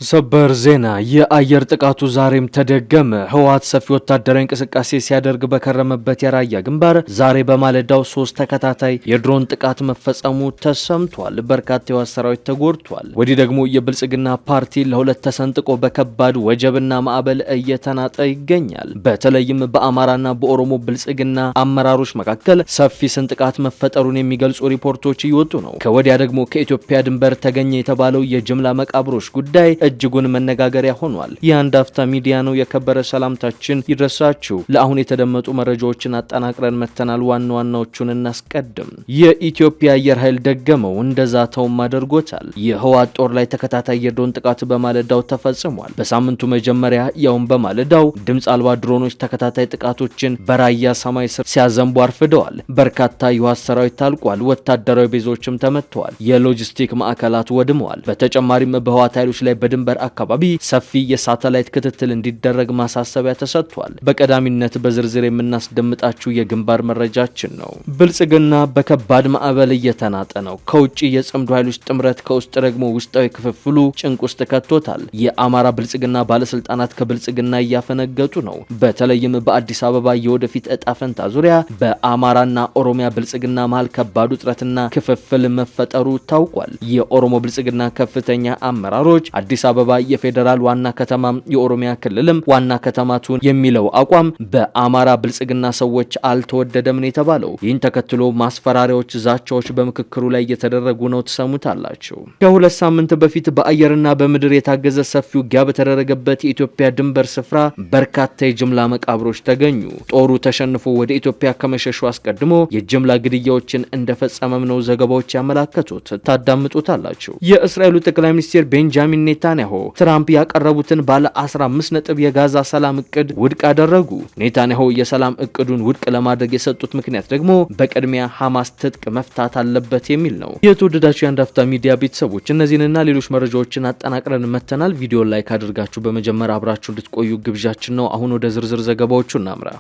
ሰበር ዜና የአየር ጥቃቱ ዛሬም ተደገመ። ህወሓት ሰፊ ወታደራዊ እንቅስቃሴ ሲያደርግ በከረመበት የራያ ግንባር ዛሬ በማለዳው 3 ተከታታይ የድሮን ጥቃት መፈጸሙ ተሰምቷል። በርካታ የህወሓት ሰራዊት ተጎድቷል። ወዲህ ደግሞ የብልጽግና ፓርቲ ለሁለት ተሰንጥቆ በከባድ ወጀብና ማዕበል እየተናጠ ይገኛል። በተለይም በአማራና በኦሮሞ ብልጽግና አመራሮች መካከል ሰፊ ስንጥቃት መፈጠሩን የሚገልጹ ሪፖርቶች እየወጡ ነው። ከወዲያ ደግሞ ከኢትዮጵያ ድንበር ተገኘ የተባለው የጅምላ መቃብሮች ጉዳይ እጅጉን መነጋገሪያ ሆኗል። የአንድ አፍታ ሚዲያ ነው። የከበረ ሰላምታችን ይድረሳችሁ። ለአሁን የተደመጡ መረጃዎችን አጠናቅረን መተናል። ዋና ዋናዎቹን እናስቀድም። የኢትዮጵያ አየር ኃይል ደገመው፣ እንደዛተውም አድርጎታል። የህወሓት ጦር ላይ ተከታታይ የድሮን ጥቃት በማለዳው ተፈጽሟል። በሳምንቱ መጀመሪያ ያውም በማለዳው ድምፅ አልባ ድሮኖች ተከታታይ ጥቃቶችን በራያ ሰማይ ስር ሲያዘንቡ አርፍደዋል። በርካታ የህወሓት ሰራዊት ታልቋል። ወታደራዊ ቤዞችም ተመትተዋል። የሎጂስቲክ ማዕከላት ወድመዋል። በተጨማሪም በህወሓት ኃይሎች ላይ በድንበር አካባቢ ሰፊ የሳተላይት ክትትል እንዲደረግ ማሳሰቢያ ተሰጥቷል። በቀዳሚነት በዝርዝር የምናስደምጣችሁ የግንባር መረጃችን ነው። ብልጽግና በከባድ ማዕበል እየተናጠ ነው። ከውጭ የጽምዶ ኃይሎች ጥምረት፣ ከውስጥ ደግሞ ውስጣዊ ክፍፍሉ ጭንቅ ውስጥ ከቶታል። የአማራ ብልጽግና ባለስልጣናት ከብልጽግና እያፈነገጡ ነው። በተለይም በአዲስ አበባ የወደፊት እጣ ፈንታ ዙሪያ በአማራና ኦሮሚያ ብልጽግና መሃል ከባድ ውጥረትና ክፍፍል መፈጠሩ ታውቋል። የኦሮሞ ብልጽግና ከፍተኛ አመራሮች አዲስ አበባ የፌዴራል ዋና ከተማ የኦሮሚያ ክልልም ዋና ከተማቱን የሚለው አቋም በአማራ ብልጽግና ሰዎች አልተወደደም ነው የተባለው። ይህን ተከትሎ ማስፈራሪያዎች፣ ዛቻዎች በምክክሩ ላይ እየተደረጉ ነው። ትሰሙታላችሁ። ከሁለት ሳምንት በፊት በአየርና በምድር የታገዘ ሰፊ ውጊያ በተደረገበት የኢትዮጵያ ድንበር ስፍራ በርካታ የጅምላ መቃብሮች ተገኙ። ጦሩ ተሸንፎ ወደ ኢትዮጵያ ከመሸሹ አስቀድሞ የጅምላ ግድያዎችን እንደፈጸመም ነው ዘገባዎች ያመላከቱት። ታዳምጡታላችሁ። የእስራኤሉ ጠቅላይ ሚኒስትር ቤንጃሚን ኔታንያሁ ትራምፕ ያቀረቡትን ባለ 15 ነጥብ የጋዛ ሰላም እቅድ ውድቅ አደረጉ። ኔታንያሁ የሰላም እቅዱን ውድቅ ለማድረግ የሰጡት ምክንያት ደግሞ በቅድሚያ ሐማስ ትጥቅ መፍታት አለበት የሚል ነው። የተወደዳችሁ የአንድ አፍታ ሚዲያ ቤተሰቦች እነዚህንና ሌሎች መረጃዎችን አጠናቅረን መተናል። ቪዲዮ ላይክ አድርጋችሁ በመጀመር አብራችሁ እንድትቆዩ ግብዣችን ነው። አሁን ወደ ዝርዝር ዘገባዎቹ እናምራ።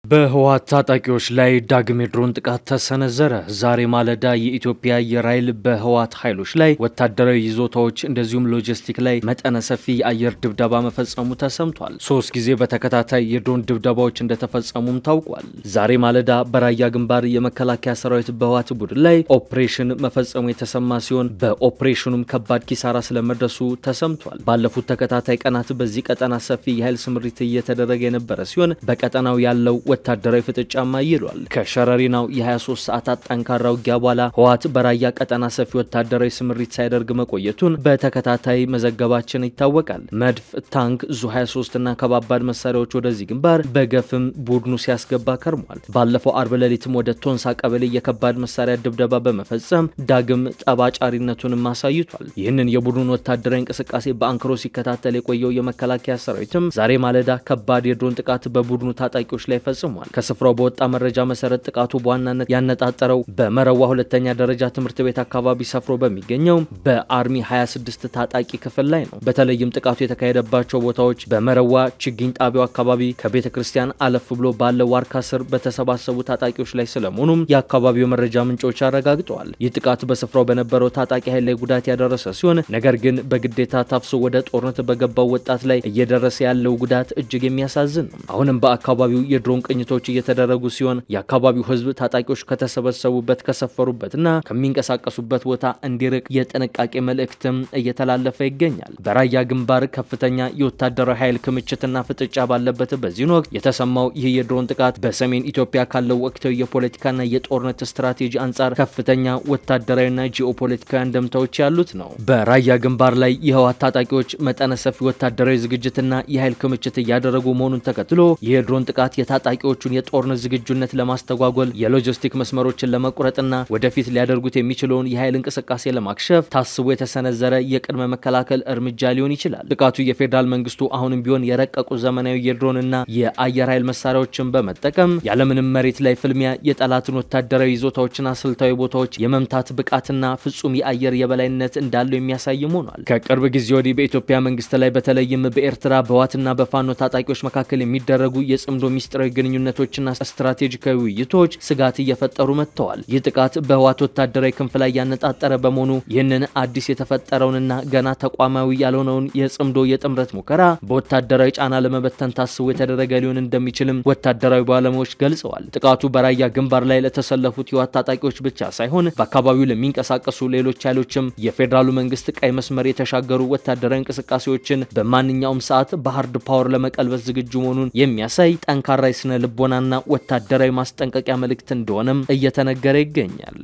በህወሓት ታጣቂዎች ላይ ዳግም የድሮን ጥቃት ተሰነዘረ። ዛሬ ማለዳ የኢትዮጵያ አየር ኃይል በህወሓት ኃይሎች ላይ ወታደራዊ ይዞታዎች እንደዚሁም ሎጂስቲክ ላይ መጠነ ሰፊ የአየር ድብደባ መፈጸሙ ተሰምቷል። 3 ጊዜ በተከታታይ የድሮን ድብደባዎች እንደተፈጸሙም ታውቋል። ዛሬ ማለዳ በራያ ግንባር የመከላከያ ሰራዊት በህወሓት ቡድን ላይ ኦፕሬሽን መፈጸሙ የተሰማ ሲሆን በኦፕሬሽኑም ከባድ ኪሳራ ስለመድረሱ ተሰምቷል። ባለፉት ተከታታይ ቀናት በዚህ ቀጠና ሰፊ የኃይል ስምሪት እየተደረገ የነበረ ሲሆን በቀጠናው ያለው ወታደራዊ ፍጥጫማ ይሏል። ከሸረሪናው የ23 ሰዓታት ጠንካራ ውጊያ በኋላ ህወሓት በራያ ቀጠና ሰፊ ወታደራዊ ስምሪት ሳይደርግ መቆየቱን በተከታታይ መዘገባችን ይታወቃል። መድፍ፣ ታንክ፣ ዙ23 እና ከባባድ መሳሪያዎች ወደዚህ ግንባር በገፍም ቡድኑ ሲያስገባ ከርሟል። ባለፈው አርብ ሌሊትም ወደ ቶንሳ ቀበሌ የከባድ መሳሪያ ድብደባ በመፈጸም ዳግም ጠባጫሪነቱንም አሳይቷል። ይህንን የቡድኑን ወታደራዊ እንቅስቃሴ በአንክሮ ሲከታተል የቆየው የመከላከያ ሰራዊትም ዛሬ ማለዳ ከባድ የድሮን ጥቃት በቡድኑ ታጣቂዎች ላይ ፈጽሟል። ከስፍራው በወጣ መረጃ መሰረት ጥቃቱ በዋናነት ያነጣጠረው በመረዋ ሁለተኛ ደረጃ ትምህርት ቤት አካባቢ ሰፍሮ በሚገኘው በአርሚ 26 ታጣቂ ክፍል ላይ ነው። በተለይም ጥቃቱ የተካሄደባቸው ቦታዎች በመረዋ ችግኝ ጣቢያው አካባቢ ከቤተ ክርስቲያን አለፍ ብሎ ባለ ዋርካ ስር በተሰባሰቡ ታጣቂዎች ላይ ስለመሆኑም የአካባቢው መረጃ ምንጮች አረጋግጠዋል። ይህ ጥቃት በስፍራው በነበረው ታጣቂ ኃይል ላይ ጉዳት ያደረሰ ሲሆን ነገር ግን በግዴታ ታፍሶ ወደ ጦርነት በገባው ወጣት ላይ እየደረሰ ያለው ጉዳት እጅግ የሚያሳዝን ነው። አሁንም በአካባቢው የድሮን ቅኝቶች እየተደረጉ ሲሆን የአካባቢው ህዝብ ታጣቂዎች ከተሰበሰቡበት ከሰፈሩበትና ከሚንቀሳቀሱበት ቦታ እንዲርቅ የጥንቃቄ መልእክትም እየተላለፈ ይገኛል። በራያ ግንባር ከፍተኛ የወታደራዊ ኃይል ክምችትና ፍጥጫ ባለበት በዚህ ወቅት የተሰማው ይህ የድሮን ጥቃት በሰሜን ኢትዮጵያ ካለው ወቅታዊ የፖለቲካና የጦርነት ስትራቴጂ አንጻር ከፍተኛ ወታደራዊና ጂኦፖለቲካዊ አንድምታዎች ያሉት ነው። በራያ ግንባር ላይ የህወሓት ታጣቂዎች መጠነ ሰፊ ወታደራዊ ዝግጅትና የኃይል ክምችት እያደረጉ መሆኑን ተከትሎ የድሮን ጥቃት የታጣቂዎቹን የጦርነት ዝግጁነት ለማስተጓጎል የሎጂስቲክ መስመሮችን ለመቁረጥና ወደፊት ሊያደርጉት የሚችለውን የኃይል እንቅስቃሴ ለማክሸፍ ታስቦ የተሰነዘረ የቅድመ መከላከል እርምጃ ሊሆን ይችላል። ጥቃቱ የፌዴራል መንግስቱ አሁንም ቢሆን የረቀቁ ዘመናዊ የድሮንና የአየር ኃይል መሳሪያዎችን በመጠቀም ያለምንም መሬት ላይ ፍልሚያ የጠላትን ወታደራዊ ይዞታዎችና ስልታዊ ቦታዎች የመምታት ብቃትና ፍጹም የአየር የበላይነት እንዳለው የሚያሳይም ሆኗል። ከቅርብ ጊዜ ወዲህ በኢትዮጵያ መንግስት ላይ በተለይም በኤርትራ በህወሓትና በፋኖ ታጣቂዎች መካከል የሚደረጉ የጽምዶ ሚስጥራዊ ግንኙነት ግንኙነቶችና ስትራቴጂካዊ ውይይቶች ስጋት እየፈጠሩ መጥተዋል። ይህ ጥቃት በህወሓት ወታደራዊ ክንፍ ላይ ያነጣጠረ በመሆኑ ይህንን አዲስ የተፈጠረውንና ገና ተቋማዊ ያልሆነውን የጽምዶ የጥምረት ሙከራ በወታደራዊ ጫና ለመበተን ታስቦ የተደረገ ሊሆን እንደሚችልም ወታደራዊ ባለሙያዎች ገልጸዋል። ጥቃቱ በራያ ግንባር ላይ ለተሰለፉት የህወሓት ታጣቂዎች ብቻ ሳይሆን በአካባቢው ለሚንቀሳቀሱ ሌሎች ኃይሎችም የፌዴራሉ መንግስት ቀይ መስመር የተሻገሩ ወታደራዊ እንቅስቃሴዎችን በማንኛውም ሰዓት በሃርድ ፓወር ለመቀልበስ ዝግጁ መሆኑን የሚያሳይ ጠንካራ የስነ ልቦናና ወታደራዊ ማስጠንቀቂያ መልእክት እንደሆነም እየተነገረ ይገኛል።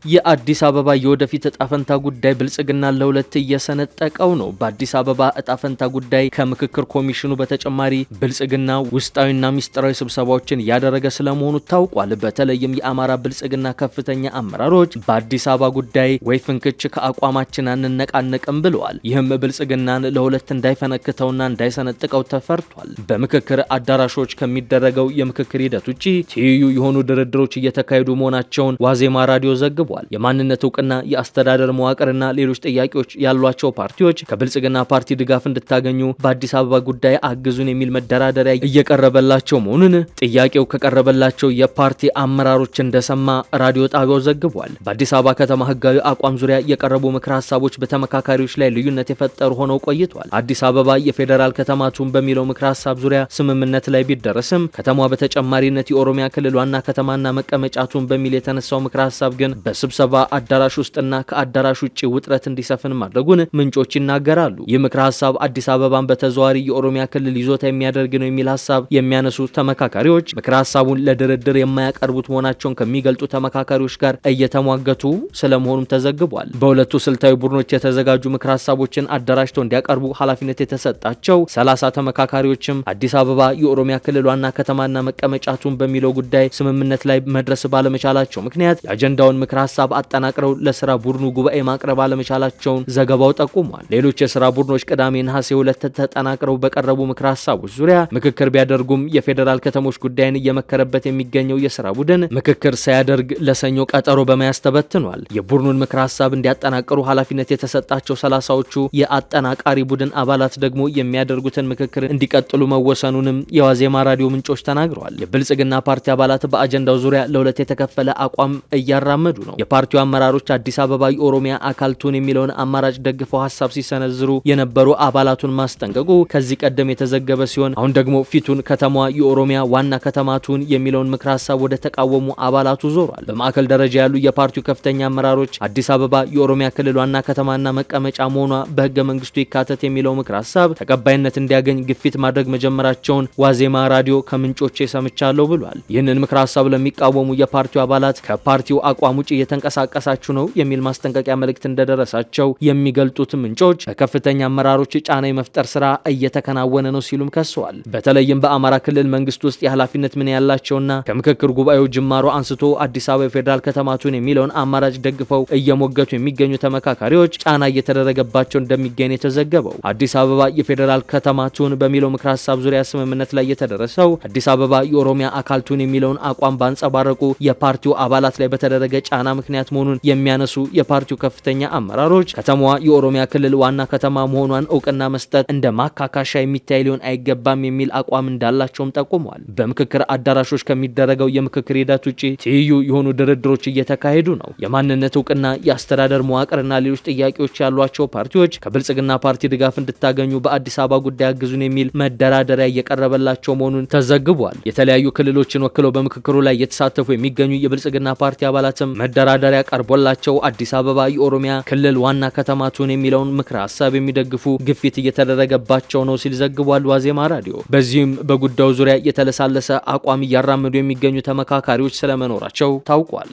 የአዲስ አበባ የወደፊት እጣፈንታ ጉዳይ ብልጽግና ለሁለት እየሰነጠቀው ነው። በአዲስ አበባ እጣፈንታ ጉዳይ ከምክክር ኮሚሽኑ በተጨማሪ ብልጽግና ውስጣዊና ሚስጥራዊ ስብሰባዎችን ያደረገ ስለመሆኑ ታውቋል። በተለይም የአማራ ብልጽግና ከፍተኛ አመራሮች በአዲስ አበባ ጉዳይ ወይ ፍንክች ከአቋማችን አንነቃነቅም ብለዋል። ይህም ብልጽግናን ለሁለት እንዳይፈነክተውና እንዳይሰነጥቀው ተፈርቷል። በምክክር አዳራሾች ከሚደረገው የምክክር ሂደት ውጪ ትይዩ የሆኑ ድርድሮች እየተካሄዱ መሆናቸውን ዋዜማ ራዲዮ ዘግቧል። የማንነት እውቅና፣ የአስተዳደር መዋቅርና ሌሎች ጥያቄዎች ያሏቸው ፓርቲዎች ከብልጽግና ፓርቲ ድጋፍ እንድታገኙ በአዲስ አበባ ጉዳይ አግዙን የሚል መደራደሪያ እየቀረበላቸው መሆኑን ጥያቄው ከቀረበላቸው የፓርቲ አመራሮች እንደሰማ ራዲዮ ጣቢያው ዘግቧል። በአዲስ አበባ ከተማ ህጋዊ አቋም ዙሪያ የቀረቡ ምክረ ሀሳቦች በተመካካሪዎች ላይ ልዩነት የፈጠሩ ሆነው ቆይቷል። አዲስ አበባ የፌዴራል ከተማቱን በሚለው ምክረ ሀሳብ ዙሪያ ስምምነት ላይ ቢደረስም ከተማዋ በተጨማሪነት የኦሮሚያ ክልል ዋና ከተማና መቀመጫቱን በሚል የተነሳው ምክረ ሀሳብ ግን ስብሰባ አዳራሽ ውስጥና ከአዳራሽ ውጪ ውጥረት እንዲሰፍን ማድረጉን ምንጮች ይናገራሉ። ይህ ምክረ ሀሳብ አዲስ አበባን በተዘዋዋሪ የኦሮሚያ ክልል ይዞታ የሚያደርግ ነው የሚል ሀሳብ የሚያነሱ ተመካካሪዎች ምክረ ሀሳቡን ለድርድር የማያቀርቡት መሆናቸውን ከሚገልጡ ተመካካሪዎች ጋር እየተሟገቱ ስለመሆኑም ተዘግቧል። በሁለቱ ስልታዊ ቡድኖች የተዘጋጁ ምክረ ሀሳቦችን አደራጅተው እንዲያቀርቡ ኃላፊነት የተሰጣቸው 30 ተመካካሪዎችም አዲስ አበባ የኦሮሚያ ክልል ዋና ከተማና መቀመጫቱን በሚለው ጉዳይ ስምምነት ላይ መድረስ ባለመቻላቸው ምክንያት የአጀንዳውን ምክረ ሀሳብ አጠናቅረው ለስራ ቡድኑ ጉባኤ ማቅረብ አለመቻላቸውን ዘገባው ጠቁሟል። ሌሎች የስራ ቡድኖች ቅዳሜ ነሐሴ 2 ተጠናቅረው በቀረቡ ምክረ ሀሳቦች ዙሪያ ምክክር ቢያደርጉም የፌዴራል ከተሞች ጉዳይን እየመከረበት የሚገኘው የስራ ቡድን ምክክር ሳያደርግ ለሰኞ ቀጠሮ በመያዝ ተበትኗል። የቡድኑን ምክረ ሀሳብ እንዲያጠናቅሩ ኃላፊነት የተሰጣቸው 30ዎቹ የአጠናቃሪ ቡድን አባላት ደግሞ የሚያደርጉትን ምክክር እንዲቀጥሉ መወሰኑንም የዋዜማ ራዲዮ ምንጮች ተናግረዋል። የብልጽግና ፓርቲ አባላት በአጀንዳው ዙሪያ ለሁለት የተከፈለ አቋም እያራመዱ ነው። የፓርቲው አመራሮች አዲስ አበባ የኦሮሚያ አካል ትሁን የሚለውን አማራጭ ደግፈው ሀሳብ ሲሰነዝሩ የነበሩ አባላቱን ማስጠንቀቁ ከዚህ ቀደም የተዘገበ ሲሆን አሁን ደግሞ ፊቱን ከተማዋ የኦሮሚያ ዋና ከተማ ትሁን የሚለውን ምክረ ሀሳብ ወደ ተቃወሙ አባላቱ ዞሯል። በማዕከል ደረጃ ያሉ የፓርቲው ከፍተኛ አመራሮች አዲስ አበባ የኦሮሚያ ክልል ዋና ከተማና መቀመጫ መሆኗ በህገ መንግስቱ ይካተት የሚለው ምክረ ሀሳብ ተቀባይነት እንዲያገኝ ግፊት ማድረግ መጀመራቸውን ዋዜማ ራዲዮ ከምንጮቼ ሰምቻለሁ ብሏል። ይህንን ምክረ ሀሳብ ለሚቃወሙ የፓርቲው አባላት ከፓርቲው አቋም ውጪ እየተንቀሳቀሳችሁ ነው የሚል ማስጠንቀቂያ መልእክት እንደደረሳቸው የሚገልጡት ምንጮች በከፍተኛ አመራሮች ጫና የመፍጠር ስራ እየተከናወነ ነው ሲሉም ከሰዋል። በተለይም በአማራ ክልል መንግስት ውስጥ የኃላፊነት ምን ያላቸውና ከምክክር ጉባኤው ጅማሮ አንስቶ አዲስ አበባ የፌዴራል ከተማቱን የሚለውን አማራጭ ደግፈው እየሞገቱ የሚገኙ ተመካካሪዎች ጫና እየተደረገባቸው እንደሚገኝ የተዘገበው አዲስ አበባ የፌዴራል ከተማቱን በሚለው ምክረ ሀሳብ ዙሪያ ስምምነት ላይ የተደረሰው አዲስ አበባ የኦሮሚያ አካል ትሁን የሚለውን አቋም ባንጸባረቁ የፓርቲው አባላት ላይ በተደረገ ጫና ምክንያት መሆኑን የሚያነሱ የፓርቲው ከፍተኛ አመራሮች ከተማዋ የኦሮሚያ ክልል ዋና ከተማ መሆኗን እውቅና መስጠት እንደ ማካካሻ የሚታይ ሊሆን አይገባም የሚል አቋም እንዳላቸውም ጠቁመዋል። በምክክር አዳራሾች ከሚደረገው የምክክር ሂደት ውጪ ትይዩ የሆኑ ድርድሮች እየተካሄዱ ነው። የማንነት እውቅና፣ የአስተዳደር መዋቅርና ሌሎች ጥያቄዎች ያሏቸው ፓርቲዎች ከብልጽግና ፓርቲ ድጋፍ እንድታገኙ በአዲስ አበባ ጉዳይ አግዙን የሚል መደራደሪያ እየቀረበላቸው መሆኑን ተዘግቧል። የተለያዩ ክልሎችን ወክለው በምክክሩ ላይ የተሳተፉ የሚገኙ የብልጽግና ፓርቲ አባላትም መደራደሪያ ቀርቦላቸው አዲስ አበባ የኦሮሚያ ክልል ዋና ከተማ ትሁን የሚለውን ምክረ ሀሳብ የሚደግፉ ግፊት እየተደረገባቸው ነው ሲል ዘግቧል ዋዜማ ራዲዮ። በዚህም በጉዳዩ ዙሪያ የተለሳለሰ አቋም እያራመዱ የሚገኙ ተመካካሪዎች ስለመኖራቸው ታውቋል።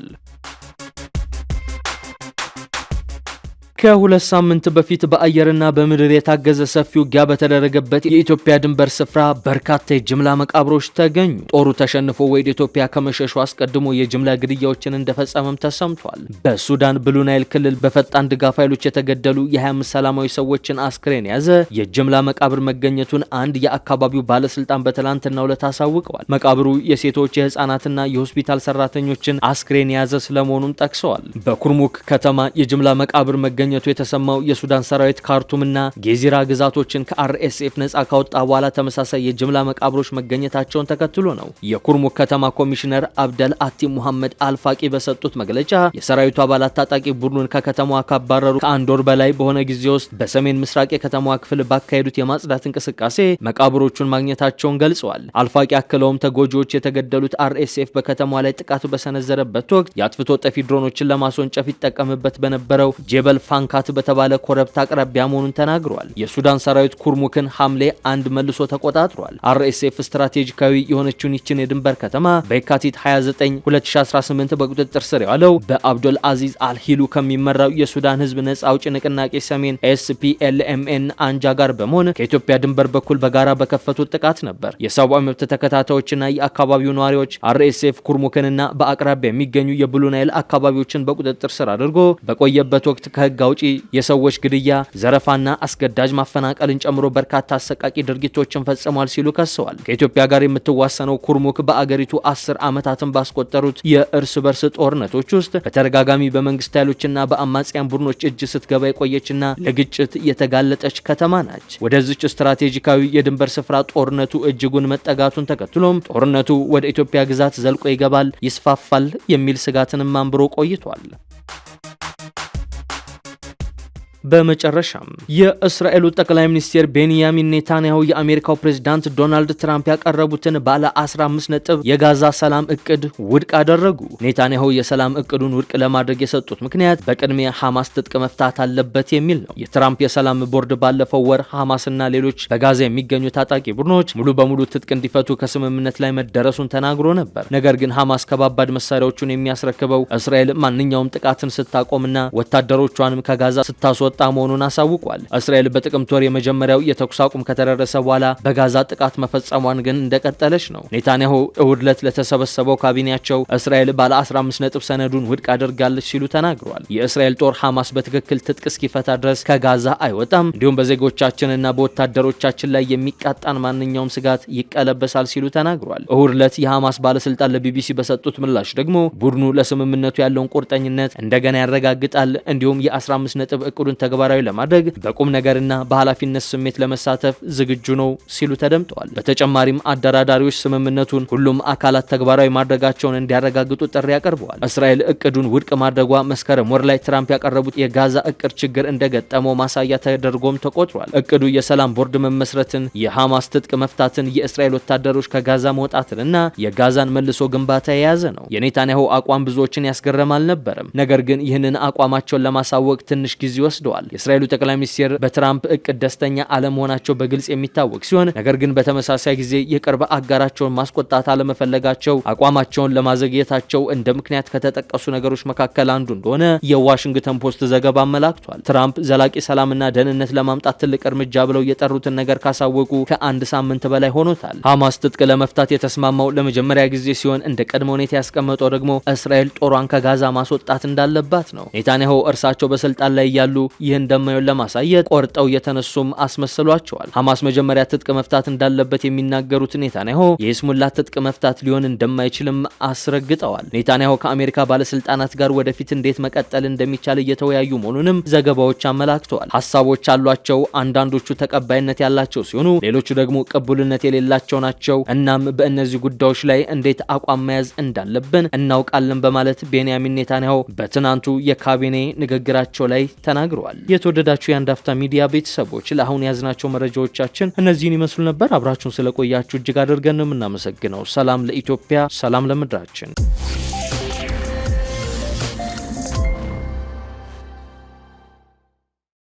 ከሁለት ሳምንት በፊት በአየርና በምድር የታገዘ ሰፊ ውጊያ በተደረገበት የኢትዮጵያ ድንበር ስፍራ በርካታ የጅምላ መቃብሮች ተገኙ። ጦሩ ተሸንፎ ወደ ኢትዮጵያ ከመሸሹ አስቀድሞ የጅምላ ግድያዎችን እንደፈጸመም ተሰምቷል። በሱዳን ብሉ ናይል ክልል በፈጣን ድጋፍ ኃይሎች የተገደሉ የ25 ሰላማዊ ሰዎችን አስክሬን የያዘ የጅምላ መቃብር መገኘቱን አንድ የአካባቢው ባለስልጣን በትላንትናው ዕለት አሳውቀዋል። መቃብሩ የሴቶች የህፃናትና የሆስፒታል ሰራተኞችን አስክሬን የያዘ ስለመሆኑም ጠቅሰዋል። በኩርሙክ ከተማ የጅምላ መቃብር መገኘ መገኘቱ የተሰማው የሱዳን ሰራዊት ካርቱምና ጌዚራ ግዛቶችን ከአርኤስኤፍ ነጻ ካወጣ በኋላ ተመሳሳይ የጅምላ መቃብሮች መገኘታቸውን ተከትሎ ነው። የኩርሙክ ከተማ ኮሚሽነር አብደል አቲ ሙሐመድ አልፋቂ በሰጡት መግለጫ የሰራዊቱ አባላት ታጣቂ ቡድኑን ከከተማዋ ካባረሩ ከአንድ ወር በላይ በሆነ ጊዜ ውስጥ በሰሜን ምስራቅ የከተማዋ ክፍል ባካሄዱት የማጽዳት እንቅስቃሴ መቃብሮቹን ማግኘታቸውን ገልጸዋል። አልፋቂ አክለውም ተጎጂዎች የተገደሉት አርኤስኤፍ በከተማዋ ላይ ጥቃቱ በሰነዘረበት ወቅት የአጥፍቶ ጠፊ ድሮኖችን ለማስወንጨፍ ይጠቀምበት በነበረው ጄበል ፋንካት በተባለ ኮረብታ አቅራቢያ መሆኑን ተናግሯል። የሱዳን ሰራዊት ኩርሙክን ሐምሌ 1 መልሶ ተቆጣጥሯል። አርኤስኤፍ ስትራቴጂካዊ የሆነችውን ይችን የድንበር ከተማ በየካቲት 29 2018 በቁጥጥር ስር ያለው በአብዱል አዚዝ አልሂሉ ከሚመራው የሱዳን ህዝብ ነጻ አውጪ ንቅናቄ ሰሜን SPLMN አንጃ ጋር በመሆን ከኢትዮጵያ ድንበር በኩል በጋራ በከፈቱት ጥቃት ነበር። የሰብአዊ መብት ተከታታዮችና የአካባቢው ነዋሪዎች አርኤስኤፍ ኩርሙክንና በአቅራቢያ የሚገኙ የብሉ ናይል አካባቢዎችን በቁጥጥር ስር አድርጎ በቆየበት ወቅት ከህግ አውጪ የሰዎች ግድያ፣ ዘረፋና አስገዳጅ ማፈናቀልን ጨምሮ በርካታ አሰቃቂ ድርጊቶችን ፈጽሟል ሲሉ ከሰዋል። ከኢትዮጵያ ጋር የምትዋሰነው ኩርሙክ በአገሪቱ 10 ዓመታትን ባስቆጠሩት የእርስ በርስ ጦርነቶች ውስጥ በተደጋጋሚ በመንግስት ኃይሎችና በአማጽያን ቡድኖች እጅ ስትገባ የቆየችና ለግጭት የተጋለጠች ከተማ ናች። ወደዚች ስትራቴጂካዊ የድንበር ስፍራ ጦርነቱ እጅጉን መጠጋቱን ተከትሎም ጦርነቱ ወደ ኢትዮጵያ ግዛት ዘልቆ ይገባል፣ ይስፋፋል የሚል ስጋትንም አንብሮ ቆይቷል። በመጨረሻም የእስራኤሉ ጠቅላይ ሚኒስትር ቤንያሚን ኔታንያሁ የአሜሪካው ፕሬዝዳንት ዶናልድ ትራምፕ ያቀረቡትን ባለ 15 ነጥብ የጋዛ ሰላም እቅድ ውድቅ አደረጉ። ኔታንያሁ የሰላም እቅዱን ውድቅ ለማድረግ የሰጡት ምክንያት በቅድሚያ ሐማስ ትጥቅ መፍታት አለበት የሚል ነው። የትራምፕ የሰላም ቦርድ ባለፈው ወር ሐማስና ሌሎች በጋዛ የሚገኙ ታጣቂ ቡድኖች ሙሉ በሙሉ ትጥቅ እንዲፈቱ ከስምምነት ላይ መደረሱን ተናግሮ ነበር። ነገር ግን ሐማስ ከባባድ መሳሪያዎቹን የሚያስረክበው እስራኤል ማንኛውም ጥቃትን ስታቆምና ወታደሮቿንም ከጋዛ ስታስወጣ መሆኑን አሳውቋል። እስራኤል በጥቅምት ወር የመጀመሪያው የተኩስ አቁም ከተደረሰ በኋላ በጋዛ ጥቃት መፈጸሟን ግን እንደቀጠለች ነው። ኔታንያሁ እሁድ ዕለት ለተሰበሰበው ካቢኔያቸው እስራኤል ባለ 15 ነጥብ ሰነዱን ውድቅ አድርጋለች ሲሉ ተናግረዋል። የእስራኤል ጦር ሐማስ በትክክል ትጥቅ እስኪፈታ ድረስ ከጋዛ አይወጣም፣ እንዲሁም በዜጎቻችንና በወታደሮቻችን ላይ የሚቃጣን ማንኛውም ስጋት ይቀለበሳል ሲሉ ተናግረዋል። እሁድ ዕለት የሐማስ ባለስልጣን ለቢቢሲ በሰጡት ምላሽ ደግሞ ቡድኑ ለስምምነቱ ያለውን ቁርጠኝነት እንደገና ያረጋግጣል፣ እንዲሁም የ15 ነጥብ እቅዱን ተግባራዊ ለማድረግ በቁም ነገርና በኃላፊነት ስሜት ለመሳተፍ ዝግጁ ነው ሲሉ ተደምጠዋል። በተጨማሪም አደራዳሪዎች ስምምነቱን ሁሉም አካላት ተግባራዊ ማድረጋቸውን እንዲያረጋግጡ ጥሪ አቅርበዋል። እስራኤል እቅዱን ውድቅ ማድረጓ መስከረም ወር ላይ ትራምፕ ያቀረቡት የጋዛ እቅድ ችግር እንደገጠመው ማሳያ ተደርጎም ተቆጥሯል። እቅዱ የሰላም ቦርድ መመስረትን፣ የሐማስ ትጥቅ መፍታትን፣ የእስራኤል ወታደሮች ከጋዛ መውጣትንና የጋዛን መልሶ ግንባታ የያዘ ነው። የኔታንያሁ አቋም ብዙዎችን ያስገረም አልነበረም። ነገር ግን ይህንን አቋማቸውን ለማሳወቅ ትንሽ ጊዜ ወስደዋል። የእስራኤሉ ጠቅላይ ሚኒስትር በትራምፕ እቅድ ደስተኛ አለመሆናቸው በግልጽ የሚታወቅ ሲሆን ነገር ግን በተመሳሳይ ጊዜ የቅርብ አጋራቸውን ማስቆጣት አለመፈለጋቸው አቋማቸውን ለማዘግየታቸው እንደ ምክንያት ከተጠቀሱ ነገሮች መካከል አንዱ እንደሆነ የዋሽንግተን ፖስት ዘገባ አመላክቷል። ትራምፕ ዘላቂ ሰላምና ደህንነት ለማምጣት ትልቅ እርምጃ ብለው የጠሩትን ነገር ካሳወቁ ከአንድ ሳምንት በላይ ሆኖታል። ሐማስ ትጥቅ ለመፍታት የተስማማው ለመጀመሪያ ጊዜ ሲሆን እንደ ቀድሞ ሁኔታ ያስቀመጠው ደግሞ እስራኤል ጦሯን ከጋዛ ማስወጣት እንዳለባት ነው። ኔታንያሁ እርሳቸው በስልጣን ላይ ያሉ ይህ እንደማይሆን ለማሳየት ቆርጠው የተነሱም አስመስሏቸዋል። ሐማስ መጀመሪያ ትጥቅ መፍታት እንዳለበት የሚናገሩት ኔታንያሁ የይስሙላ ትጥቅ መፍታት ሊሆን እንደማይችልም አስረግጠዋል። ኔታንያሁ ከአሜሪካ ባለስልጣናት ጋር ወደፊት እንዴት መቀጠል እንደሚቻል እየተወያዩ መሆኑንም ዘገባዎች አመላክተዋል። ሀሳቦች አሏቸው። አንዳንዶቹ ተቀባይነት ያላቸው ሲሆኑ ሌሎቹ ደግሞ ቅቡልነት የሌላቸው ናቸው። እናም በእነዚህ ጉዳዮች ላይ እንዴት አቋም መያዝ እንዳለብን እናውቃለን በማለት ቤንያሚን ኔታንያሁ በትናንቱ የካቢኔ ንግግራቸው ላይ ተናግረዋል። የተወደዳችሁ የአንድ አፍታ ሚዲያ ቤተሰቦች ለአሁን ያዝናቸው መረጃዎቻችን እነዚህን ይመስሉ ነበር። አብራችሁን ስለቆያችሁ እጅግ አድርገን ነው የምናመሰግነው። ሰላም ለኢትዮጵያ፣ ሰላም ለምድራችን።